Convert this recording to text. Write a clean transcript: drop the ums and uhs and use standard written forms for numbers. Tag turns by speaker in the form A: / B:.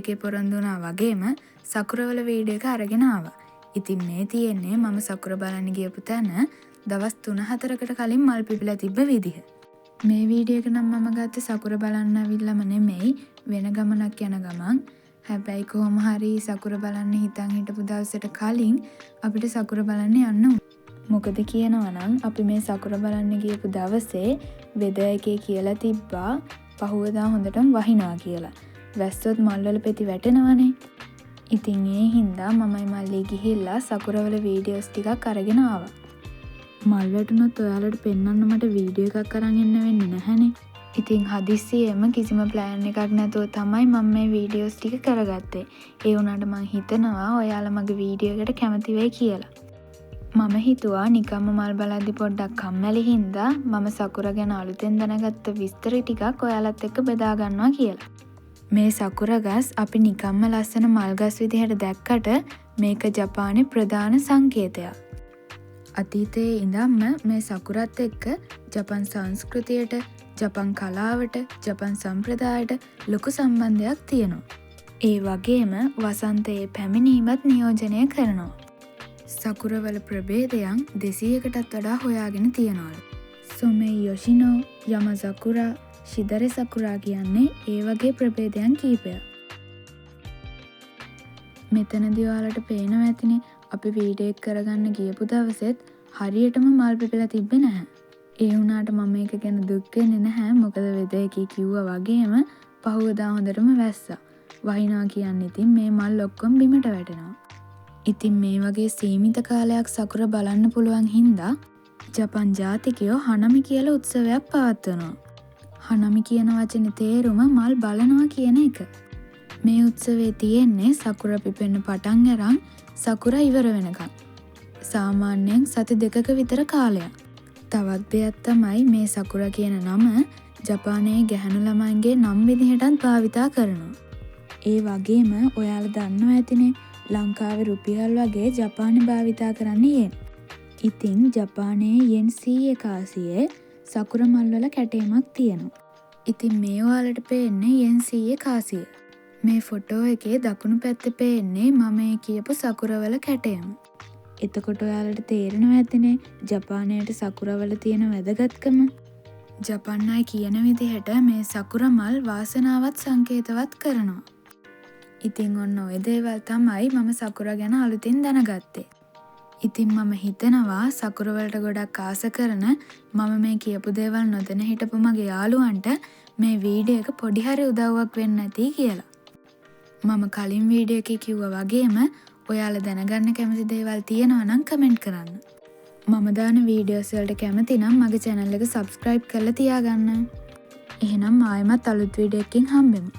A: එකේ පොරොන්දු වුණා වගේම සකුරවල වීඩියෝ එක අරගෙන ආවා. ඉතින් මේ තියෙන්නේ මම සකුර බලන්න ගියපු තැන දවස් 3-4කට කලින් මල් පිපිලා තිබ්බ විදිහ. මේ වීඩියෝ එක නම් මම ගත්තේ සකුර බලන්න අවිල්ලම නෙමෙයි වෙන ගමනක් යන ගමන්. හැබැයි කොහොම හරි සකුර බලන්න හිතන් හිටපු දවසට කලින් අපිට සකුර බලන්න යන්න උනා. මොකද කියනවා නම් අපි මේ සකුර බලන්න ගියපු දවසේ වෙදර් එකේ කියලා තිබ්බා පහුවදා හොඳටම වහිනවා කියලා. වැස්සොත් මල්වල පෙති වැටෙනවනේ. ඉතින් ඒ හින්දා මමයි මල්ලි ගිහිල්ලා සකුරවල වීඩියෝස් ටිකක් අරගෙන ආවා. මල් වැටුනොත් ඔයාලට පෙන්වන්න මට වීඩියෝ එකක් අරන් එන්න වෙන්නේ නැහනේ. ඉතින් හදිස්සියෙම කිසිම ප්ලෑන් එකක් නැතුව තමයි මම මේ වීඩියෝස් ටික කරගත්තේ. ඒ වුණාට මං හිතනවා ඔයාලා මගේ වීඩියෝ එකට කැමති වෙයි කියලා. මම හිතුවා නිකම්ම මල් බලද්දි පොඩ්ඩක් කම්මැලි හින්දා මම සකුර ගැන අලුතෙන් දැනගත්ත විස්තර ටිකක් ඔයාලත් එක්ක බෙදා ගන්නවා කියලා. මේ සකුර ගස් අපි නිකම්ම ලස්සන මල් ගස් විදිහට දැක්කට මේක ජපානයේ ප්‍රධාන සංකේතයක්. අතීතයේ ඉඳන්ම මේ සකුරත් එක්ක ජපන් සංස්කෘතියට, ජපන් කලාවට, ජපන් සම්ප්‍රදායට ලොකු සම්බන්ධයක් තියෙනවා. ඒ වගේම වසන්තයේ පැමිණීමත් නියෝජනය කරනවා. සකුරවල ප්‍රභේදයන් 200කටත් වඩා හොයාගෙන තියනවලු. සොමෙයි යොෂිනෝ, යමසකුරා, ශිදරෙ සකුරා කියන්නේ ඒ වගේ ප්‍රභේදයන් කීපයක්. මෙතනදී ඔයාලට පේනවා ඇතිනේ අපි වීඩියෝ එක කරගන්න ගියපු දවසෙත් හරියටම මල් පිපිලා තිබ්බේ නැහැ. ඒ වුණාට මම මේක ගැන දුක් වෙන්නේ නැහැ. මොකද වෙදර් එකේ කිව්වා වගේම පහුවදා හොඳටම වැස්සා. වහිනවා කියන්නේ ඉතින් මේ මල් ඔක්කොම බිමට වැටෙනවා. ඉතින් මේ වගේ සීමිත කාලයක් සකුර බලන්න පුළුවන් හින්දා ජපන් ජාතිකයෝ හනමි කියලා උත්සවයක් පවත්වනවා. හනමි කියන වචනේ තේරුම මල් බලනවා කියන එක. මේ උත්සවයේ තියෙන්නේ සකුර පිපෙන්න පටන් අරන් සකුර ඉවර වෙනකන්. සාමාන්‍යයෙන් සති 2ක විතර කාලයක්. තවත් දෙයක් තමයි මේ සකුර කියන නම ජපානයේ ගැහැණු ළමයින්ගේ නම් විදිහටත් භාවිතා කරනවා. ඒ වගේම ඔයාලා දන්නවා ඇතිනේ ලංකාවේ රුපියල් වගේ ජපානයේ භාවිතා කරන්නේ යෙන්. ඉතින් ජපානයේ යෙන් 100 සකුර මල් වල කැටයමක් තියෙනවා. ඉතින් මේ ඔයාලට පේන්නේ යෙන් 100 මේ ෆොටෝ එකේ දකුණු පැත්තේ පේන්නේ මම මේ කියපු සකුරවල කැටයම. එතකොට ඔයාලට තේරෙනවා ඇතිනේ ජපානයේ සකුරවල තියෙන වැදගත්කම. ජපන් අය කියන විදිහට මේ සකුර මල් වාසනාවත් සංකේතවත් කරනවා. ඉතින් ඔන්න ඔය දේවල් තමයි මම සකුර ගැන අලුතින් දැනගත්තේ. ඉතින් මම හිතනවා සකුර වලට ගොඩක් ආස කරන මම මේ කියපු දේවල් නොදැන හිටපු මගේ යාළුවන්ට මේ වීඩියෝ එක පොඩි හරි උදව්වක් වෙන්න ඇති කියලා. මම කලින් වීඩියෝ එකේ කිව්වා වගේම ඔයාලා දැනගන්න කැමති දේවල් තියෙනවා නම් කමෙන්ට් කරන්න. මම දාන වීඩියෝස් වලට කැමති නම් මගේ channel එක subscribe කරලා තියාගන්න. එහෙනම් ආයෙමත් අලුත් වීඩියෝ එකකින් හම්බෙමු.